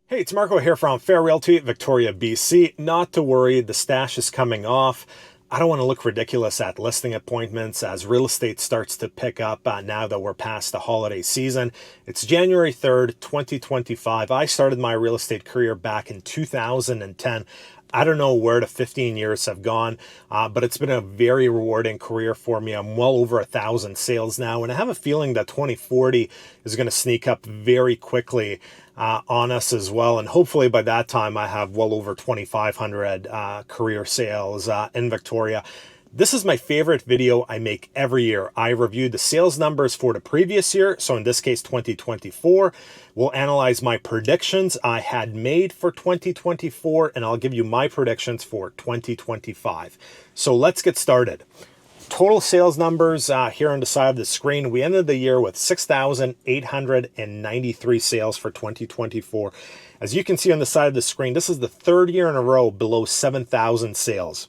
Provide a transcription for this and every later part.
Hey, it's Marko here from Fair Realty, Victoria, BC. Not to worry, the stash is coming off. I don't want to look ridiculous at listing appointments as real estate starts to pick up now that we're past the holiday season. It's January 3rd, 2025. I started my real estate career back in 2010. I don't know where the 15 years have gone, but it's been a very rewarding career for me. I'm well over 1,000 sales now, and I have a feeling that 2040 is going to sneak up very quickly on us as well. And hopefully by that time, I have well over 2,500 career sales in Victoria. This is my favorite video I make every year. I review the sales numbers for the previous year, so in this case 2024. We'll analyze my predictions I had made for 2024, and I'll give you my predictions for 2025. So let's get started. Total sales numbers here on the side of the screen. We ended the year with 6,893 sales for 2024. As you can see on the side of the screen, this is the third year in a row below 7,000 sales.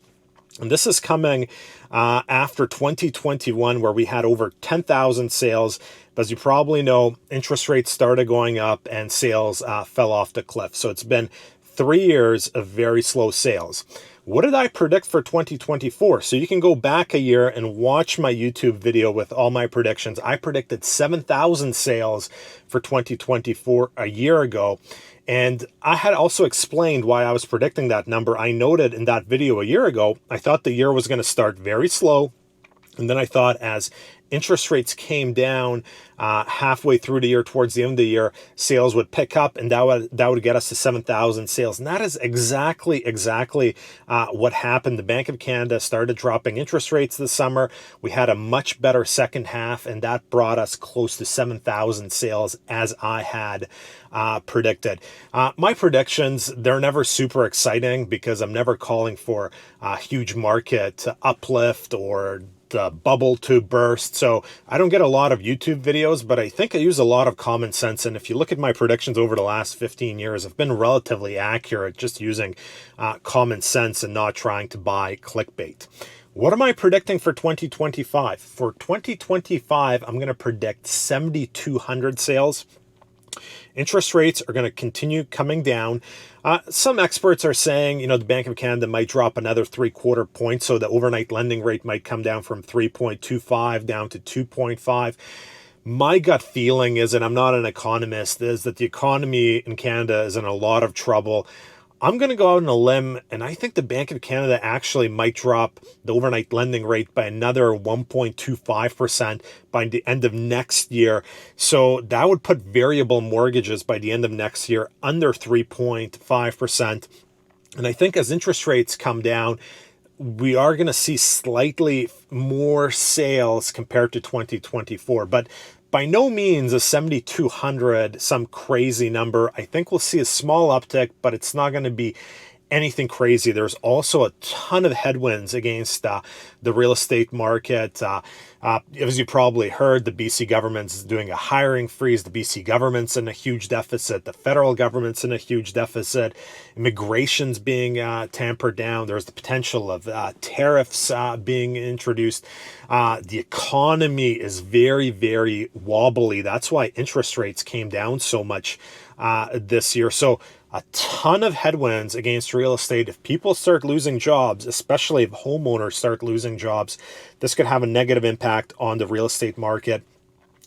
And this is coming after 2021, where we had over 10,000 sales. But as you probably know, interest rates started going up and sales fell off the cliff. So it's been 3 years of very slow sales. What did I predict for 2024? So you can go back a year and watch my YouTube video with all my predictions. I predicted 7,000 sales for 2024 a year ago. And I had also explained why I was predicting that number. I noted in that video a year ago, I thought the year was going to start very slow. And then I thought as interest rates came down halfway through the year, towards the end of the year, sales would pick up, and that would get us to 7,000 sales. And that is exactly what happened. The Bank of Canada started dropping interest rates this summer. We had a much better second half, and that brought us close to 7,000 sales as I had predicted. My predictions, they're never super exciting because I'm never calling for a huge market uplift or the bubble to burst. So I don't get a lot of YouTube videos, but I think I use a lot of common sense. And if you look at my predictions over the last 15 years, I've been relatively accurate, just using common sense and not trying to buy clickbait. What am I predicting for 2025? For 2025, I'm going to predict 7,200 sales. Interest rates are going to continue coming down. Some experts are saying, the Bank of Canada might drop another 3/4 points, so the overnight lending rate might come down from 3.25 down to 2.5. My gut feeling is, and I'm not an economist, is that the economy in Canada is in a lot of trouble. I'm going to go out on a limb, and I think the Bank of Canada actually might drop the overnight lending rate by another 1.25% by the end of next year. So that would put variable mortgages by the end of next year under 3.5%. And I think as interest rates come down, we are going to see slightly more sales compared to 2024. But by no means is 7,200 some crazy number. I think we'll see a small uptick, but it's not going to be anything crazy. There's also a ton of headwinds against the real estate market. As you probably heard, the BC government's doing a hiring freeze. The BC government's in a huge deficit. The federal government's in a huge deficit. Immigration's being tampered down. There's the potential of tariffs being introduced. The economy is very, very wobbly. That's why interest rates came down so much this year. So a ton of headwinds against real estate. If people start losing jobs, especially if homeowners start losing jobs, this could have a negative impact on the real estate market.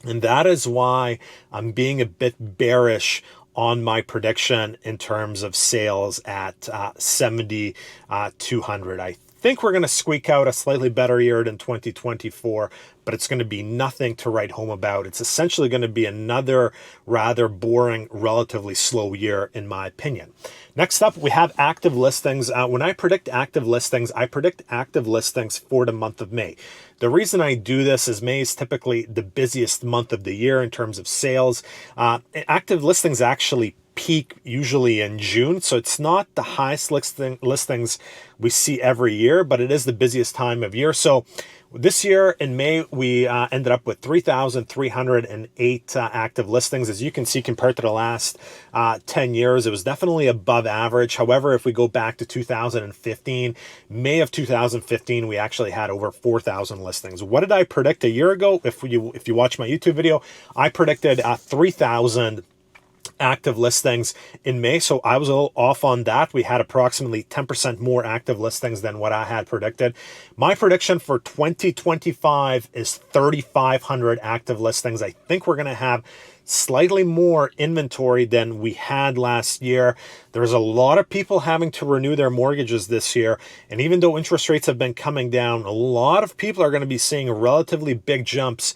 And that is why I'm being a bit bearish on my prediction in terms of sales at 7,200. I think we're going to squeak out a slightly better year than 2024, but it's going to be nothing to write home about. It's essentially going to be another rather boring, relatively slow year, in my opinion. Next up, we have active listings. When I predict active listings, I predict active listings for the month of May. The reason I do this is May is typically the busiest month of the year in terms of sales. Active listings actually peak usually in June, so it's not the highest listings we see every year, but it is the busiest time of year. So this year in May, we ended up with 3,308 active listings. As you can see, compared to the last 10 years, it was definitely above average. However, if we go back to 2015, May of 2015, we actually had over 4,000 listings. What did I predict a year ago? If you watch my YouTube video, I predicted 3,000 active listings in May. So I was a little off on that. We had approximately 10% more active listings than what I had predicted. My prediction for 2025 is 3,500 active listings. I think we're going to have slightly more inventory than we had last year. There's a lot of people having to renew their mortgages this year. And even though interest rates have been coming down, a lot of people are going to be seeing relatively big jumps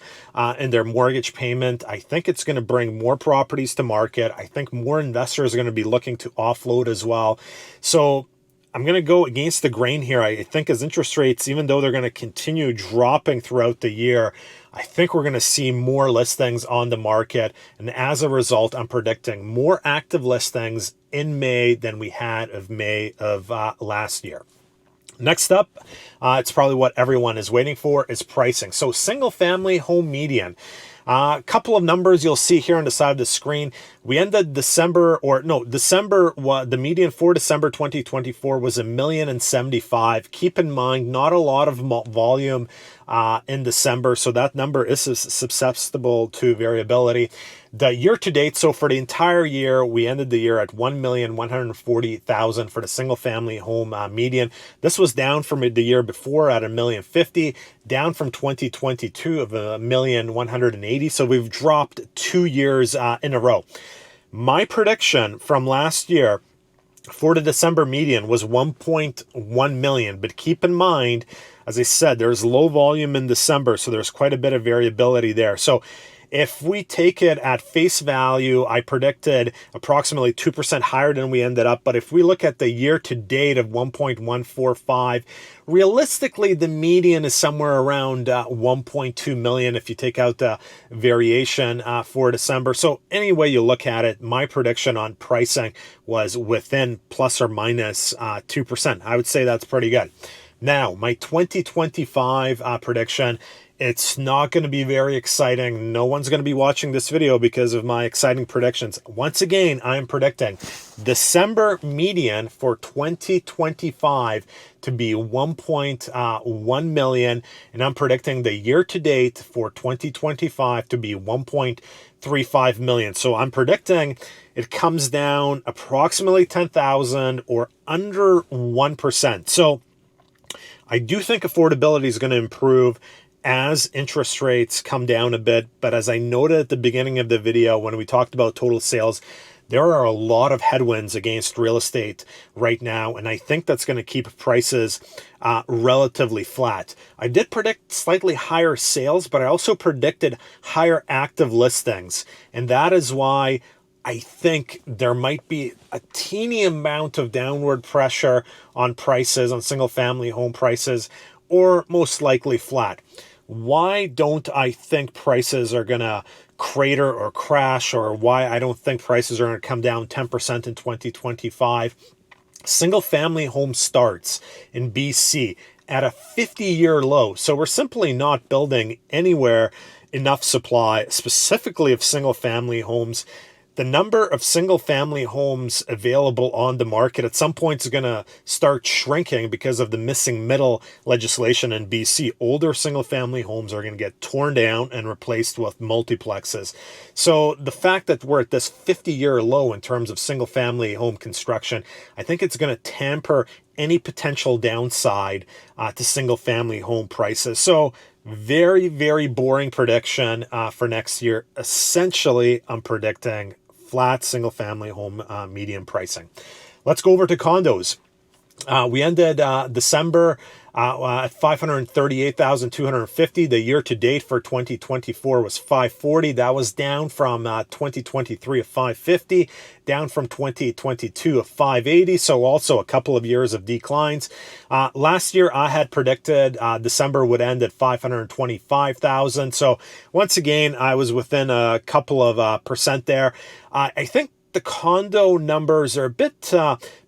in their mortgage payment. I think it's going to bring more properties to market. I think more investors are going to be looking to offload as well. So I'm going to go against the grain here. I think as interest rates, even though they're going to continue dropping throughout the year, I think we're going to see more listings on the market. And as a result, I'm predicting more active listings in May than we had of May of last year. Next up, it's probably what everyone is waiting for, is pricing. So single family home median. A couple of numbers you'll see here on the side of the screen. We ended December, the median for December 2024 was 1,075,000. Keep in mind, not a lot of volume in December, so that number is susceptible to variability. The year to date, so for the entire year, we ended the year at 1,140,000 for the single family home median. This was down from the year before at 1,050,000, down from 2022 of 1,180,000. So we've dropped 2 years in a row. My prediction from last year for the December median was 1.1 million, but keep in mind, as I said, there's low volume in December, so there's quite a bit of variability there. So if we take it at face value, I predicted approximately 2% higher than we ended up. But if we look at the year to date of 1.145, realistically, the median is somewhere around 1.2 million if you take out the variation for December. So any way you look at it, my prediction on pricing was within plus or minus 2%. I would say that's pretty good. Now, my 2025 prediction, it's not going to be very exciting. No one's going to be watching this video because of my exciting predictions. Once again, I am predicting December median for 2025 to be 1.1 million, and I'm predicting the year to date for 2025 to be 1.35 million. So I'm predicting it comes down approximately 10,000 or under 1%. So I do think affordability is going to improve as interest rates come down a bit. But as I noted at the beginning of the video, when we talked about total sales, there are a lot of headwinds against real estate right now. And I think that's going to keep prices relatively flat. I did predict slightly higher sales, but I also predicted higher active listings. And that is why I think there might be a teeny amount of downward pressure on prices, on single family home prices, or most likely flat. Why don't I think prices are going to crater or crash, or why I don't think prices are going to come down 10% in 2025? Single family home starts in BC at a 50-year low. So we're simply not building anywhere enough supply, specifically of single family homes. The number of single-family homes available on the market at some point is going to start shrinking because of the missing middle legislation in BC. Older single-family homes are going to get torn down and replaced with multiplexes. So the fact that we're at this 50-year low in terms of single-family home construction, I think it's going to tamper any potential downside to single-family home prices. So very, very boring prediction for next year. Essentially, I'm predicting flat single-family home median pricing. Let's go over to condos. We ended December at 538,250. The year to date for 2024 was 540. That was down from 2023 of 550, down from 2022 of 580. So also a couple of years of declines. Last year I had predicted December would end at 525,000. So once again, I was within a couple of percent there. I think the condo numbers are a bit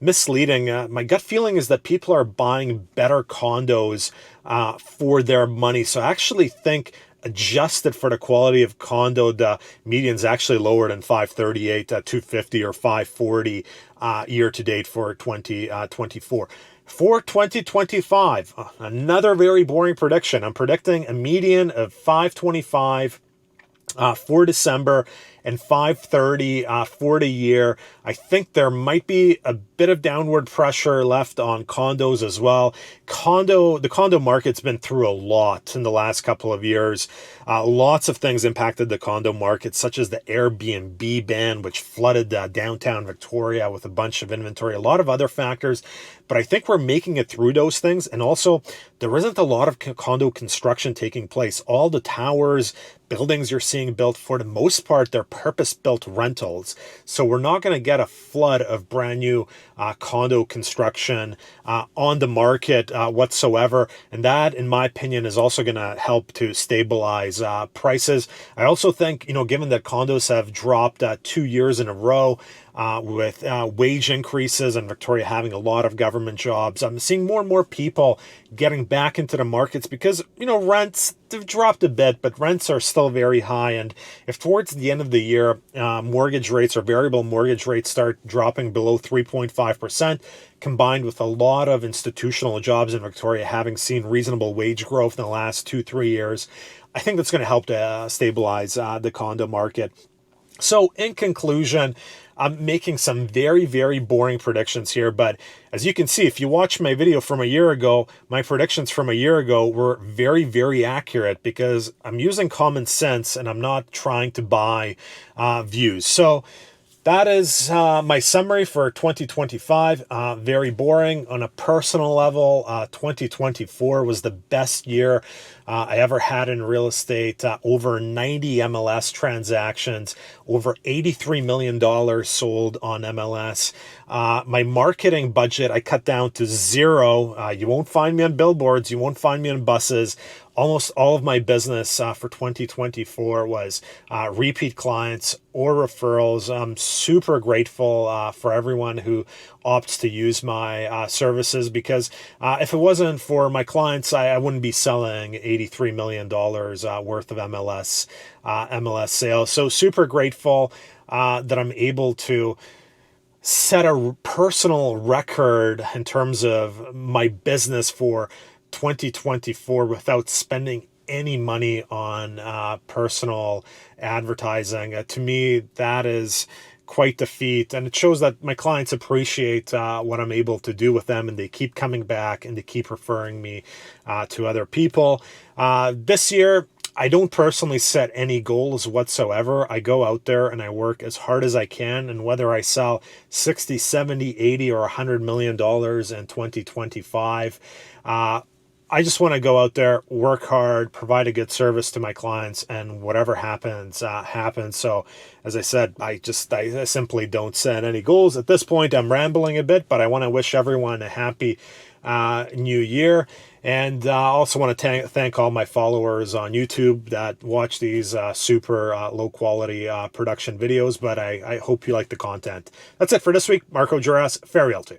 misleading. My gut feeling is that people are buying better condos for their money. So I actually think adjusted for the quality of condo, the median's actually lower than 538, 250 or 540 year to date for 2024. For 2025, another very boring prediction. I'm predicting a median of 525 for December and 530 for the year. I think there might be a bit of downward pressure left on condos as well. The condo market's been through a lot in the last couple of years. Lots of things impacted the condo market, such as the Airbnb ban, which flooded downtown Victoria with a bunch of inventory, a lot of other factors. But I think we're making it through those things. And also, there isn't a lot of condo construction taking place. All the towers, buildings you're seeing built, for the most part, they're purpose-built rentals. So we're not going to get a flood of brand new condo construction on the market whatsoever. And that, in my opinion, is also going to help to stabilize prices. I also think, given that condos have dropped 2 years in a row, with wage increases and Victoria having a lot of government jobs, I'm seeing more and more people getting back into the markets because, rents, they've dropped a bit, but rents are still very high. And if towards the end of the year, mortgage rates or variable mortgage rates start dropping below 3.5%, combined with a lot of institutional jobs in Victoria having seen reasonable wage growth in the last 2-3 years, I think that's going to help to stabilize the condo market. So in conclusion, I'm making some very, very boring predictions here, but as you can see, if you watch my video from a year ago, my predictions from a year ago were very, very accurate because I'm using common sense and I'm not trying to buy views. So that is my summary for 2025. Very boring. On a personal level, 2024 was the best year I ever had in real estate. Over 90 MLS transactions, over $83 million sold on MLS. My marketing budget, I cut down to zero. You won't find me on billboards. You won't find me on buses. Almost all of my business for 2024 was repeat clients or referrals. I'm super grateful for everyone who opts to use my services because if it wasn't for my clients, I wouldn't be selling $83 million worth of MLS sales. So super grateful that I'm able to set a personal record in terms of my business for 2024 without spending any money on personal advertising. To me, that is quite the feat, and it shows that my clients appreciate what I'm able to do with them, and they keep coming back and they keep referring me to other people. This year, I don't personally set any goals whatsoever. I go out there and I work as hard as I can, and whether I sell 60, 70, 80, or $100 million in 2025, I just want to go out there, work hard, provide a good service to my clients, and whatever happens, happens. So, as I said, I simply don't set any goals. At this point, I'm rambling a bit, but I want to wish everyone a happy new year. And I also want to thank all my followers on YouTube that watch these super low quality production videos, but I hope you like the content. That's it for this week. Marko, Juras, Fair Realty.